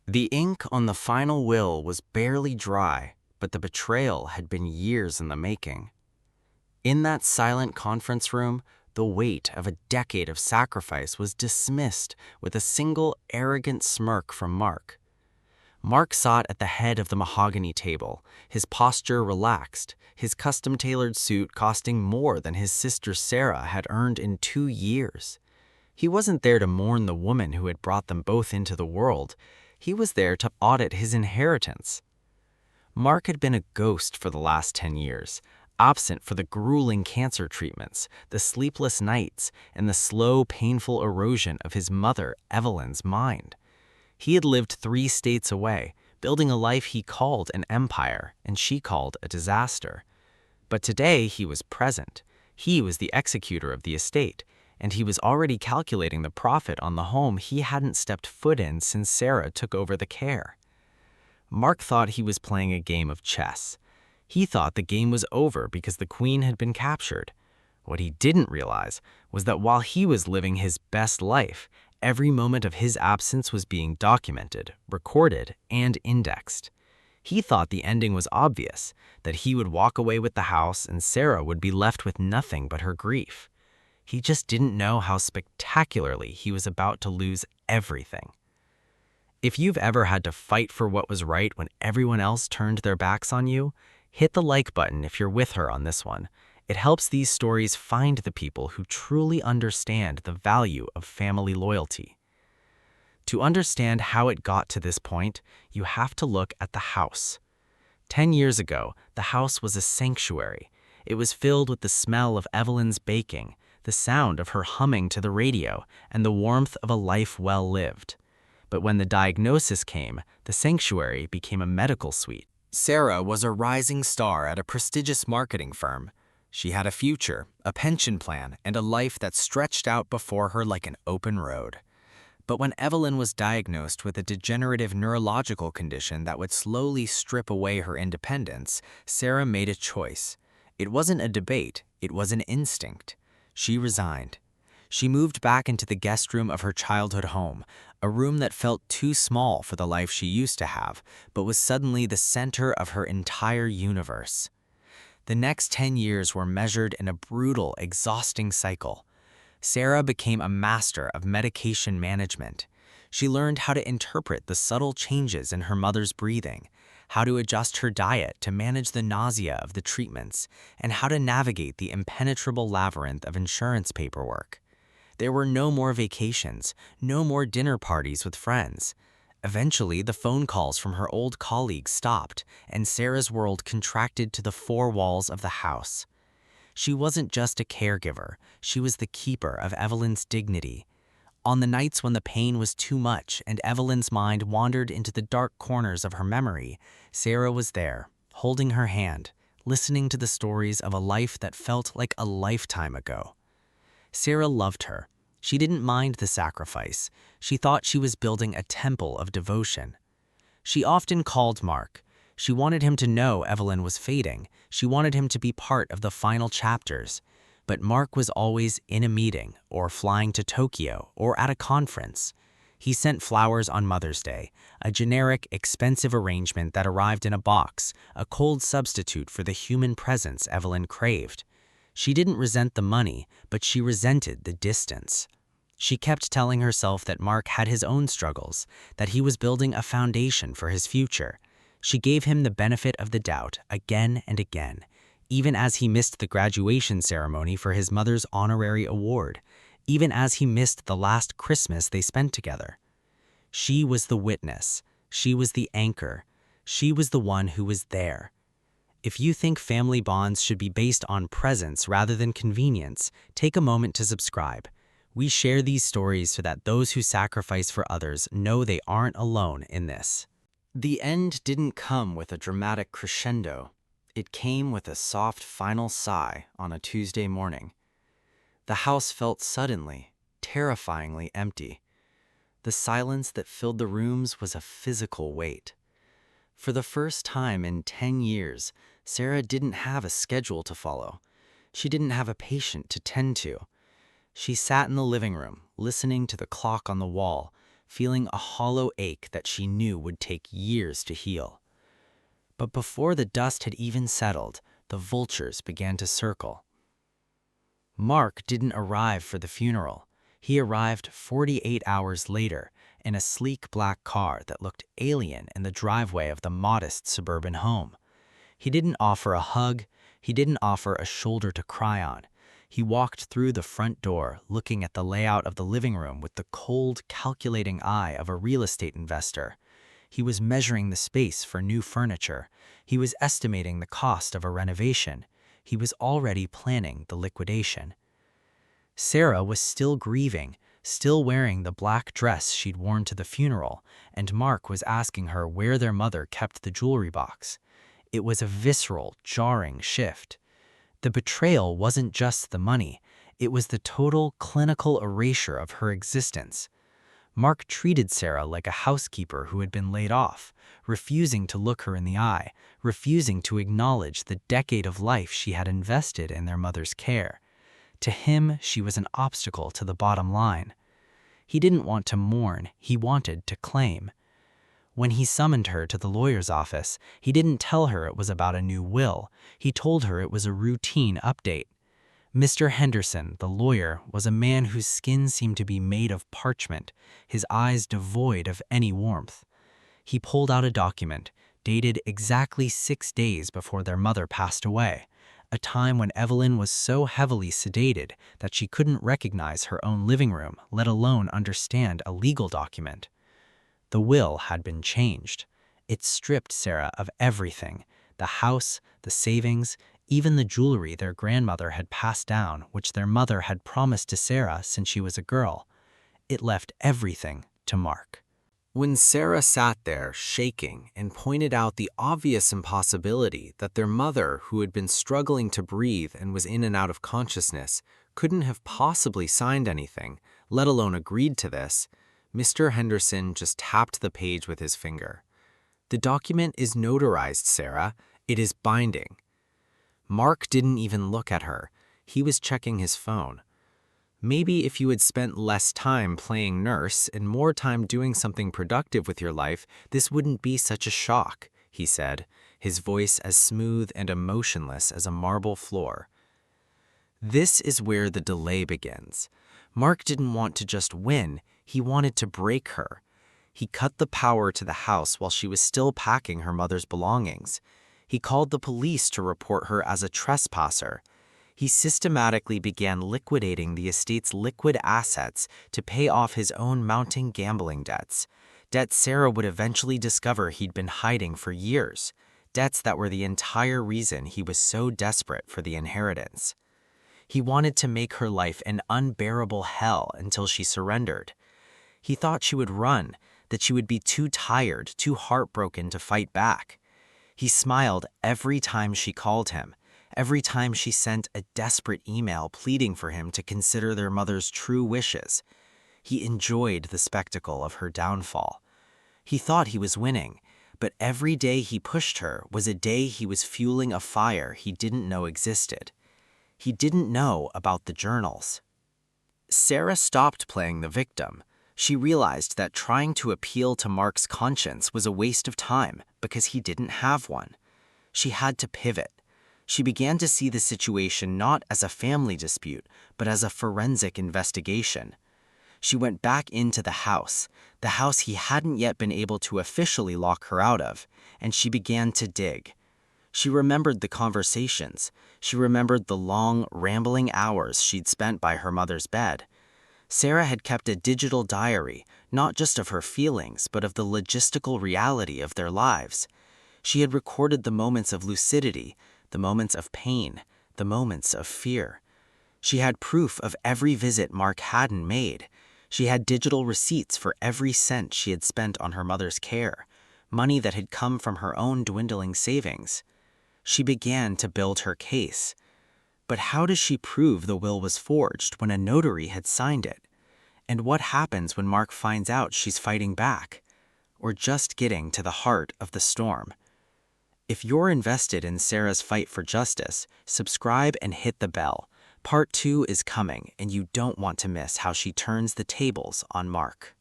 The ink on the final will was barely dry, but the betrayal had been years in the making. In that silent conference room, the weight of a decade of sacrifice was dismissed with a single arrogant smirk from Mark. Mark sat at the head of the mahogany table, his posture relaxed, his custom-tailored suit costing more than his sister Sarah had earned in 2 years. He wasn't there to mourn the woman who had brought them both into the world. He was there to audit his inheritance. Mark had been a ghost for the last 10 years, absent for the grueling cancer treatments, the sleepless nights, and the slow, painful erosion of his mother, Evelyn's mind. He had lived 3 states away, building a life he called an empire and she called a disaster. But today he was present. He was the executor of the estate, and he was already calculating the profit on the home he hadn't stepped foot in since Sarah took over the care. Mark thought he was playing a game of chess. He thought the game was over because the queen had been captured. What he didn't realize was that while he was living his best life, every moment of his absence was being documented, recorded, and indexed. He thought the ending was obvious, that he would walk away with the house and Sarah would be left with nothing but her grief. He just didn't know how spectacularly he was about to lose everything. If you've ever had to fight for what was right when everyone else turned their backs on you, hit the like button if you're with her on this one. It helps these stories find the people who truly understand the value of family loyalty. To understand how it got to this point, you have to look at the house. 10 years ago, the house was a sanctuary. It was filled with the smell of Evelyn's baking, the sound of her humming to the radio, and the warmth of a life well lived. But when the diagnosis came, the sanctuary became a medical suite. Sarah was a rising star at a prestigious marketing firm. She had a future, a pension plan, and a life that stretched out before her like an open road. But when Evelyn was diagnosed with a degenerative neurological condition that would slowly strip away her independence, Sarah made a choice. It wasn't a debate, it was an instinct. She resigned. She moved back into the guest room of her childhood home, a room that felt too small for the life she used to have, but was suddenly the center of her entire universe. The next 10 years were measured in a brutal, exhausting cycle. Sarah became a master of medication management. She learned how to interpret the subtle changes in her mother's breathing, how to adjust her diet to manage the nausea of the treatments, and how to navigate the impenetrable labyrinth of insurance paperwork. There were no more vacations, no more dinner parties with friends. Eventually, the phone calls from her old colleagues stopped, and Sarah's world contracted to the 4 walls of the house. She wasn't just a caregiver, she was the keeper of Evelyn's dignity. On the nights when the pain was too much and Evelyn's mind wandered into the dark corners of her memory, Sarah was there, holding her hand, listening to the stories of a life that felt like a lifetime ago. Sarah loved her. She didn't mind the sacrifice. She thought she was building a temple of devotion. She often called Mark. She wanted him to know Evelyn was fading. She wanted him to be part of the final chapters. But Mark was always in a meeting, or flying to Tokyo, or at a conference. He sent flowers on Mother's Day, a generic, expensive arrangement that arrived in a box, a cold substitute for the human presence Evelyn craved. She didn't resent the money, but she resented the distance. She kept telling herself that Mark had his own struggles, that he was building a foundation for his future. She gave him the benefit of the doubt again and again, even as he missed the graduation ceremony for his mother's honorary award, even as he missed the last Christmas they spent together. She was the witness. She was the anchor. She was the one who was there. If you think family bonds should be based on presence rather than convenience, take a moment to subscribe. We share these stories so that those who sacrifice for others know they aren't alone in this. The end didn't come with a dramatic crescendo. It came with a soft final sigh on a Tuesday morning. The house felt suddenly, terrifyingly empty. The silence that filled the rooms was a physical weight. For the first time in 10 years, Sarah didn't have a schedule to follow. She didn't have a patient to tend to. She sat in the living room, listening to the clock on the wall, feeling a hollow ache that she knew would take years to heal. But before the dust had even settled, the vultures began to circle. Mark didn't arrive for the funeral. He arrived 48 hours later in a sleek black car that looked alien in the driveway of the modest suburban home. He didn't offer a hug. He didn't offer a shoulder to cry on. He walked through the front door, looking at the layout of the living room with the cold, calculating eye of a real estate investor. He was measuring the space for new furniture. He was estimating the cost of a renovation. He was already planning the liquidation. Sarah was still grieving, still wearing the black dress she'd worn to the funeral, and Mark was asking her where their mother kept the jewelry box. It was a visceral, jarring shift. The betrayal wasn't just the money. It was the total, clinical erasure of her existence. Mark treated Sarah like a housekeeper who had been laid off, refusing to look her in the eye, refusing to acknowledge the decade of life she had invested in their mother's care. To him, she was an obstacle to the bottom line. He didn't want to mourn, he wanted to claim. When he summoned her to the lawyer's office, he didn't tell her it was about a new will. He told her it was a routine update. Mr. Henderson, the lawyer, was a man whose skin seemed to be made of parchment, his eyes devoid of any warmth. He pulled out a document, dated exactly 6 days before their mother passed away, a time when Evelyn was so heavily sedated that she couldn't recognize her own living room, let alone understand a legal document. The will had been changed. It stripped Sarah of everything: the house, the savings, even the jewelry their grandmother had passed down, which their mother had promised to Sarah since she was a girl. It left everything to Mark. When Sarah sat there, shaking, and pointed out the obvious impossibility that their mother, who had been struggling to breathe and was in and out of consciousness, couldn't have possibly signed anything, let alone agreed to this, Mr. Henderson just tapped the page with his finger. "The document is notarized, Sarah. It is binding." Mark didn't even look at her. He was checking his phone. "Maybe if you had spent less time playing nurse and more time doing something productive with your life, this wouldn't be such a shock," he said, his voice as smooth and emotionless as a marble floor. This is where the delay begins. Mark didn't want to just win, he wanted to break her. He cut the power to the house while she was still packing her mother's belongings. He called the police to report her as a trespasser. He systematically began liquidating the estate's liquid assets to pay off his own mounting gambling debts. Debts Sarah would eventually discover he'd been hiding for years. Debts that were the entire reason he was so desperate for the inheritance. He wanted to make her life an unbearable hell until she surrendered. He thought she would run, that she would be too tired, too heartbroken to fight back. He smiled every time she called him, every time she sent a desperate email pleading for him to consider their mother's true wishes. He enjoyed the spectacle of her downfall. He thought he was winning, but every day he pushed her was a day he was fueling a fire he didn't know existed. He didn't know about the journals. Sarah stopped playing the victim. She realized that trying to appeal to Mark's conscience was a waste of time because he didn't have one. She had to pivot. She began to see the situation not as a family dispute, but as a forensic investigation. She went back into the house he hadn't yet been able to officially lock her out of, and she began to dig. She remembered the conversations. She remembered the long, rambling hours she'd spent by her mother's bed. Sarah had kept a digital diary, not just of her feelings, but of the logistical reality of their lives. She had recorded the moments of lucidity, the moments of pain, the moments of fear. She had proof of every visit Mark hadn't made. She had digital receipts for every cent she had spent on her mother's care, money that had come from her own dwindling savings. She began to build her case. But how does she prove the will was forged when a notary had signed it? And what happens when Mark finds out she's fighting back? Or just getting to the heart of the storm? If you're invested in Sarah's fight for justice, subscribe and hit the bell. Part 2 is coming, and you don't want to miss how she turns the tables on Mark.